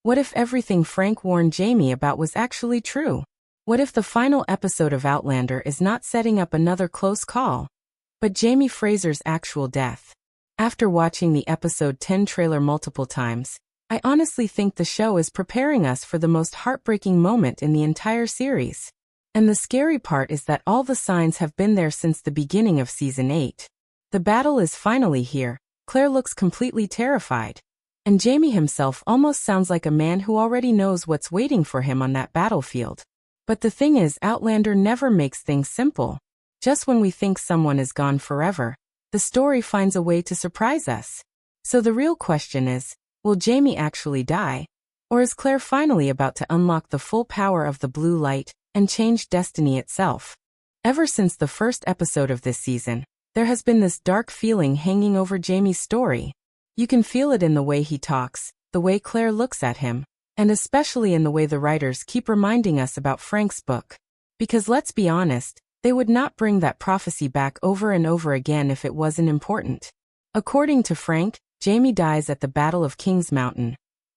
What if everything Frank warned Jamie about was actually true? What if the final episode of Outlander is not setting up another close call, but Jamie Fraser's actual death? After watching the episode 10 trailer multiple times, I honestly think the show is preparing us for the most heartbreaking moment in the entire series. And the scary part is that all the signs have been there since the beginning of Season 8. The battle is finally here. Claire looks completely terrified. And Jamie himself almost sounds like a man who already knows what's waiting for him on that battlefield. But the thing is, Outlander never makes things simple. Just when we think someone is gone forever, the story finds a way to surprise us. So the real question is, will Jamie actually die? Or is Claire finally about to unlock the full power of the blue light and change destiny itself? Ever since the first episode of this season, there has been this dark feeling hanging over Jamie's story. You can feel it in the way he talks, the way Claire looks at him, and especially in the way the writers keep reminding us about Frank's book. Because let's be honest, they would not bring that prophecy back over and over again if it wasn't important. According to Frank, Jamie dies at the Battle of Kings Mountain.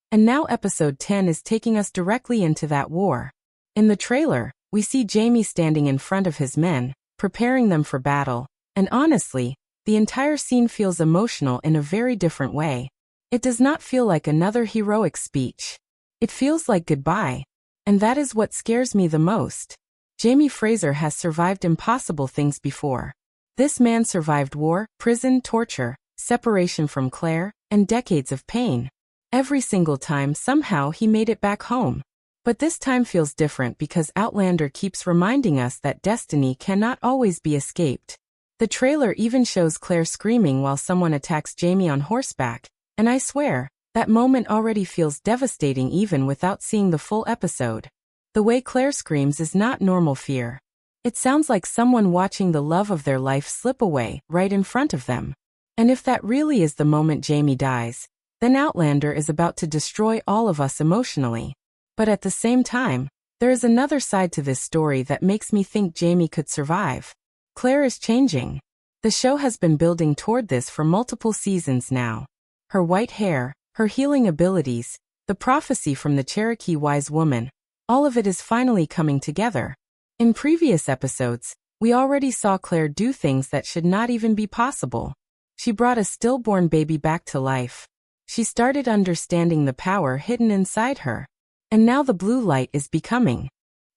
And now episode 10 is taking us directly into that war. In the trailer, we see Jamie standing in front of his men, preparing them for battle, and honestly, the entire scene feels emotional in a very different way. It does not feel like another heroic speech. It feels like goodbye. And that is what scares me the most. Jamie Fraser has survived impossible things before. This man survived war, prison, torture, separation from Claire, and decades of pain. Every single time, somehow he made it back home. But this time feels different because Outlander keeps reminding us that destiny cannot always be escaped. The trailer even shows Claire screaming while someone attacks Jamie on horseback, and I swear, that moment already feels devastating even without seeing the full episode. The way Claire screams is not normal fear. It sounds like someone watching the love of their life slip away right in front of them. And if that really is the moment Jamie dies, then Outlander is about to destroy all of us emotionally. But at the same time, there is another side to this story that makes me think Jamie could survive. Claire is changing. The show has been building toward this for multiple seasons now. Her white hair, her healing abilities, the prophecy from the Cherokee wise woman, all of it is finally coming together. In previous episodes, we already saw Claire do things that should not even be possible. She brought a stillborn baby back to life. She started understanding the power hidden inside her. And now the blue light is becoming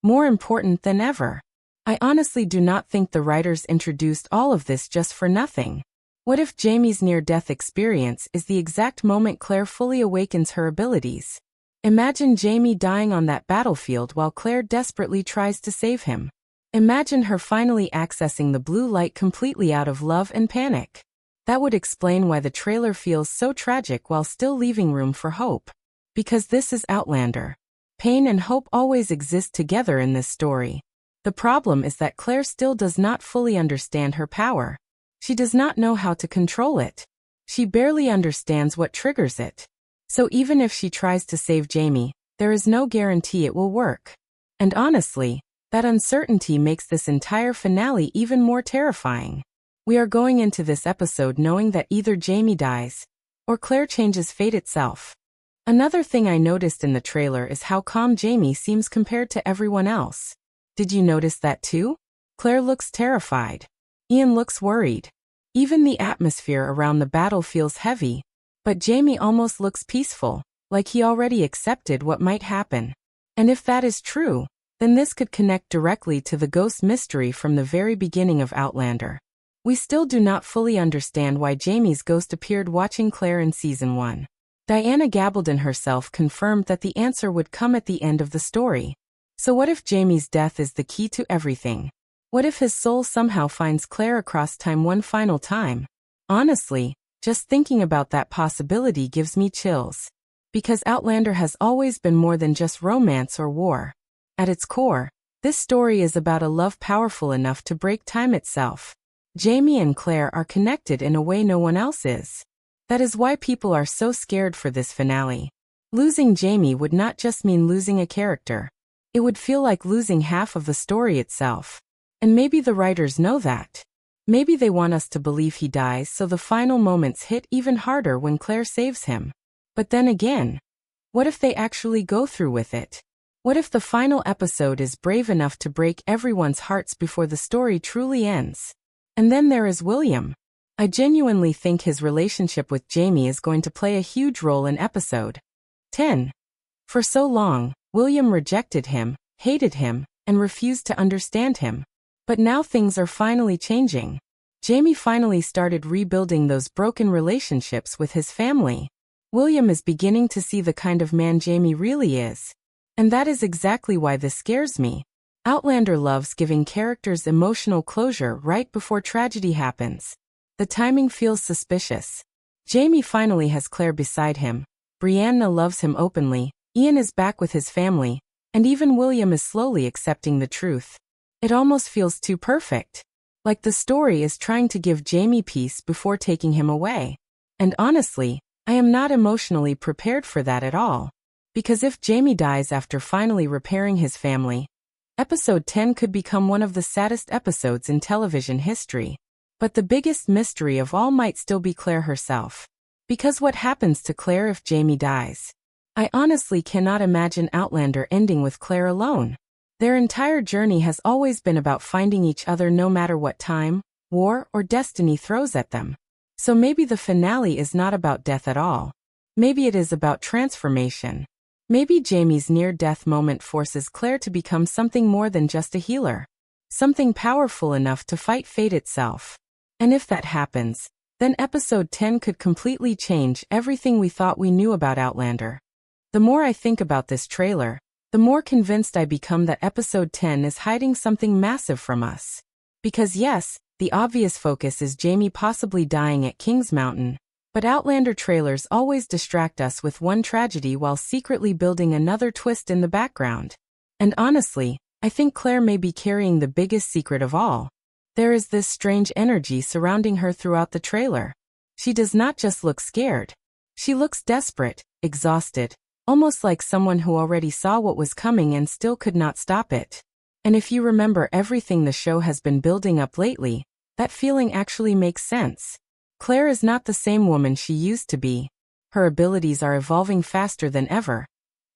more important than ever. I honestly do not think the writers introduced all of this just for nothing. What if Jamie's near-death experience is the exact moment Claire fully awakens her abilities? Imagine Jamie dying on that battlefield while Claire desperately tries to save him. Imagine her finally accessing the blue light completely out of love and panic. That would explain why the trailer feels so tragic while still leaving room for hope. Because this is Outlander. Pain and hope always exist together in this story. The problem is that Claire still does not fully understand her power. She does not know how to control it. She barely understands what triggers it. So even if she tries to save Jamie, there is no guarantee it will work. And honestly, that uncertainty makes this entire finale even more terrifying. We are going into this episode knowing that either Jamie dies, or Claire changes fate itself. Another thing I noticed in the trailer is how calm Jamie seems compared to everyone else. Did you notice that too? Claire looks terrified. Ian looks worried. Even the atmosphere around the battle feels heavy. But Jamie almost looks peaceful, like he already accepted what might happen. And if that is true, then this could connect directly to the ghost mystery from the very beginning of Outlander. We still do not fully understand why Jamie's ghost appeared watching Claire in Season 1. Diana Gabaldon herself confirmed that the answer would come at the end of the story. So what if Jamie's death is the key to everything? What if his soul somehow finds Claire across time one final time? Honestly, just thinking about that possibility gives me chills. Because Outlander has always been more than just romance or war. At its core, this story is about a love powerful enough to break time itself. Jamie and Claire are connected in a way no one else is. That is why people are so scared for this finale. Losing Jamie would not just mean losing a character. It would feel like losing half of the story itself. And maybe the writers know that. Maybe they want us to believe he dies so the final moments hit even harder when Claire saves him. But then again, What if they actually go through with it? What if the final episode is brave enough to break everyone's hearts before the story truly ends? And then there is William. I genuinely think his relationship with Jamie is going to play a huge role in episode 10. For so long, William rejected him, hated him, and refused to understand him. But now things are finally changing. Jamie finally started rebuilding those broken relationships with his family. William is beginning to see the kind of man Jamie really is. And that is exactly why this scares me. Outlander loves giving characters emotional closure right before tragedy happens. The timing feels suspicious. Jamie finally has Claire beside him. Brianna loves him openly. Ian is back with his family. And even William is slowly accepting the truth. It almost feels too perfect. Like the story is trying to give Jamie peace before taking him away. And honestly, I am not emotionally prepared for that at all. Because if Jamie dies after finally repairing his family, episode 10 could become one of the saddest episodes in television history. But the biggest mystery of all might still be Claire herself. Because what happens to Claire if Jamie dies? I honestly cannot imagine Outlander ending with Claire alone. Their entire journey has always been about finding each other no matter what time, war, or destiny throws at them. So maybe the finale is not about death at all. Maybe it is about transformation. Maybe Jamie's near-death moment forces Claire to become something more than just a healer. Something powerful enough to fight fate itself. And if that happens, then episode 10 could completely change everything we thought we knew about Outlander. The more I think about this trailer, the more convinced I become that episode 10 is hiding something massive from us. Because yes, the obvious focus is Jamie possibly dying at King's Mountain, but Outlander trailers always distract us with one tragedy while secretly building another twist in the background. And honestly, I think Claire may be carrying the biggest secret of all. There is this strange energy surrounding her throughout the trailer. She does not just look scared. She looks desperate, exhausted, almost like someone who already saw what was coming and still could not stop it. And if you remember everything the show has been building up lately, that feeling actually makes sense. Claire is not the same woman she used to be. Her abilities are evolving faster than ever.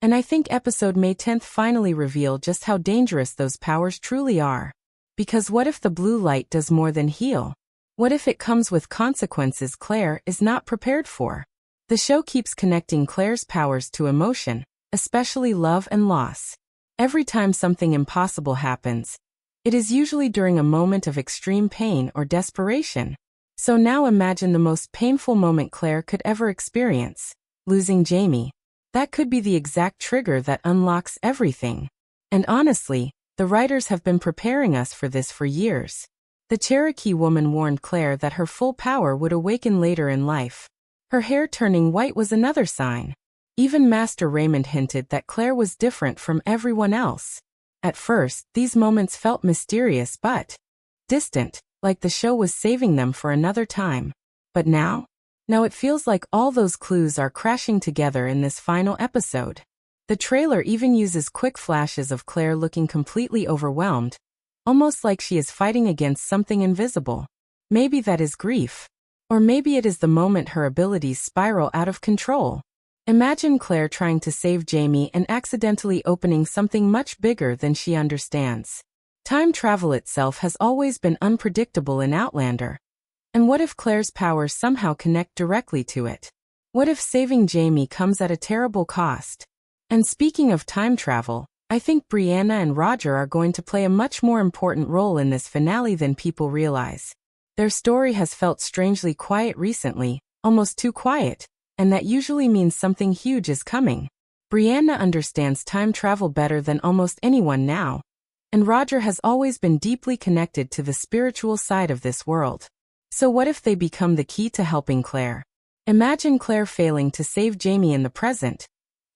And I think episode May 10th finally reveal just how dangerous those powers truly are. Because what if the blue light does more than heal? What if it comes with consequences Claire is not prepared for? The show keeps connecting Claire's powers to emotion, especially love and loss. Every time something impossible happens, it is usually during a moment of extreme pain or desperation. So now imagine the most painful moment Claire could ever experience, losing Jamie. That could be the exact trigger that unlocks everything. And honestly, the writers have been preparing us for this for years. The Cherokee woman warned Claire that her full power would awaken later in life. Her hair turning white was another sign. Even Master Raymond hinted that Claire was different from everyone else. At first, these moments felt mysterious but distant, like the show was saving them for another time. But now it feels like all those clues are crashing together in this final episode. The trailer even uses quick flashes of Claire looking completely overwhelmed, almost like she is fighting against something invisible. Maybe that is grief. Or maybe it is the moment her abilities spiral out of control. Imagine Claire trying to save Jamie and accidentally opening something much bigger than she understands. Time travel itself has always been unpredictable in Outlander. And what if Claire's powers somehow connect directly to it? What if saving Jamie comes at a terrible cost? And speaking of time travel, I think Brianna and Roger are going to play a much more important role in this finale than people realize. Their story has felt strangely quiet recently, almost too quiet, and that usually means something huge is coming. Brianna understands time travel better than almost anyone now, and Roger has always been deeply connected to the spiritual side of this world. So what if they become the key to helping Claire? Imagine Claire failing to save Jamie in the present,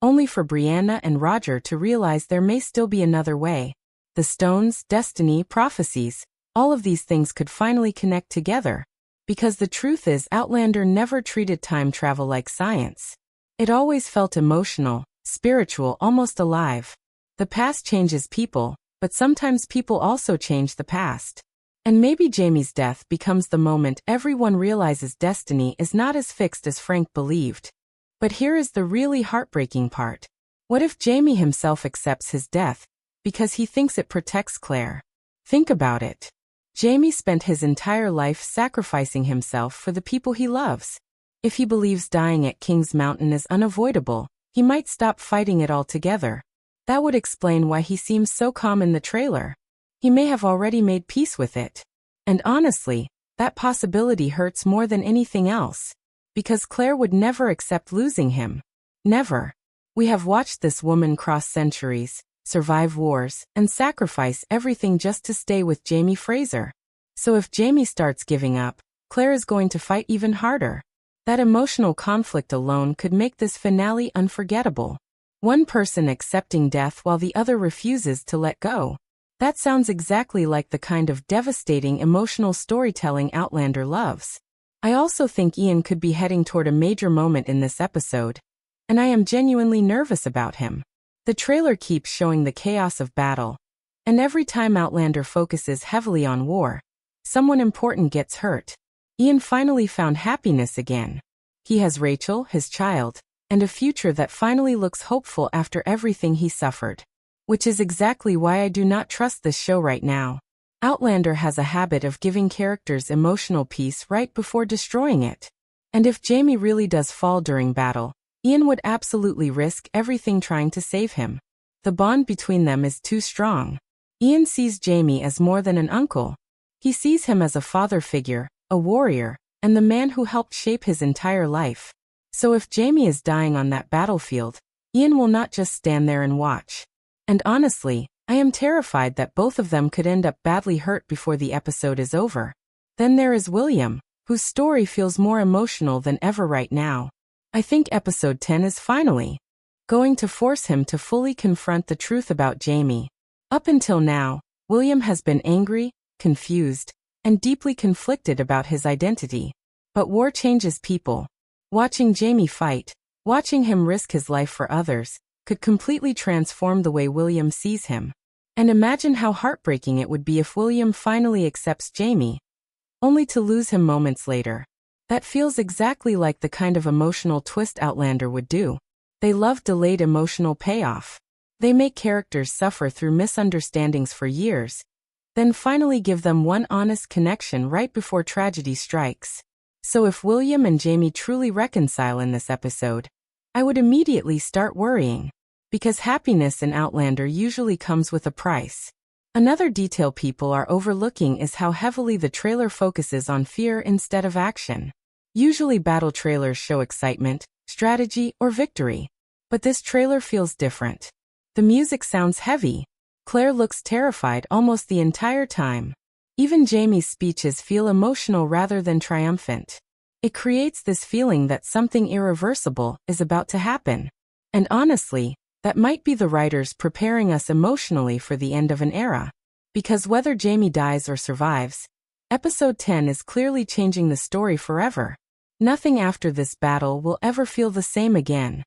only for Brianna and Roger to realize there may still be another way. The stones, destiny, prophecies, all of these things could finally connect together. Because the truth is Outlander never treated time travel like science. It always felt emotional, spiritual, almost alive. The past changes people, but sometimes people also change the past. And maybe Jamie's death becomes the moment everyone realizes destiny is not as fixed as Frank believed. But here is the really heartbreaking part. What if Jamie himself accepts his death because he thinks it protects Claire? Think about it. Jamie spent his entire life sacrificing himself for the people he loves. If he believes dying at King's Mountain is unavoidable, he might stop fighting it altogether. That would explain why he seems so calm in the trailer. He may have already made peace with it. And honestly, that possibility hurts more than anything else. Because Claire would never accept losing him. Never. We have watched this woman cross centuries, survive wars, and sacrifice everything just to stay with Jamie Fraser. So if Jamie starts giving up, Claire is going to fight even harder. That emotional conflict alone could make this finale unforgettable. One person accepting death while the other refuses to let go. That sounds exactly like the kind of devastating emotional storytelling Outlander loves. I also think Ian could be heading toward a major moment in this episode, and I am genuinely nervous about him. The trailer keeps showing the chaos of battle, and every time Outlander focuses heavily on war, someone important gets hurt. Ian finally found happiness again. He has Rachel, his child, and a future that finally looks hopeful after everything he suffered. Which is exactly why I do not trust this show right now. Outlander has a habit of giving characters emotional peace right before destroying it. And if Jamie really does fall during battle, Ian would absolutely risk everything trying to save him. The bond between them is too strong. Ian sees Jamie as more than an uncle. He sees him as a father figure, a warrior, and the man who helped shape his entire life. So if Jamie is dying on that battlefield, Ian will not just stand there and watch. And honestly, I am terrified that both of them could end up badly hurt before the episode is over. Then there is William, whose story feels more emotional than ever right now. I think episode 10 is finally going to force him to fully confront the truth about Jamie. Up until now, William has been angry, confused, and deeply conflicted about his identity. But war changes people. Watching Jamie fight, watching him risk his life for others, could completely transform the way William sees him. And imagine how heartbreaking it would be if William finally accepts Jamie, only to lose him moments later. That feels exactly like the kind of emotional twist Outlander would do. They love delayed emotional payoff. They make characters suffer through misunderstandings for years, then finally give them one honest connection right before tragedy strikes. So if William and Jamie truly reconcile in this episode, I would immediately start worrying. Because happiness in Outlander usually comes with a price. Another detail people are overlooking is how heavily the trailer focuses on fear instead of action. Usually battle trailers show excitement, strategy, or victory. But this trailer feels different. The music sounds heavy. Claire looks terrified almost the entire time. Even Jamie's speeches feel emotional rather than triumphant. It creates this feeling that something irreversible is about to happen. And honestly, that might be the writers preparing us emotionally for the end of an era. Because whether Jamie dies or survives, episode 10 is clearly changing the story forever. Nothing after this battle will ever feel the same again.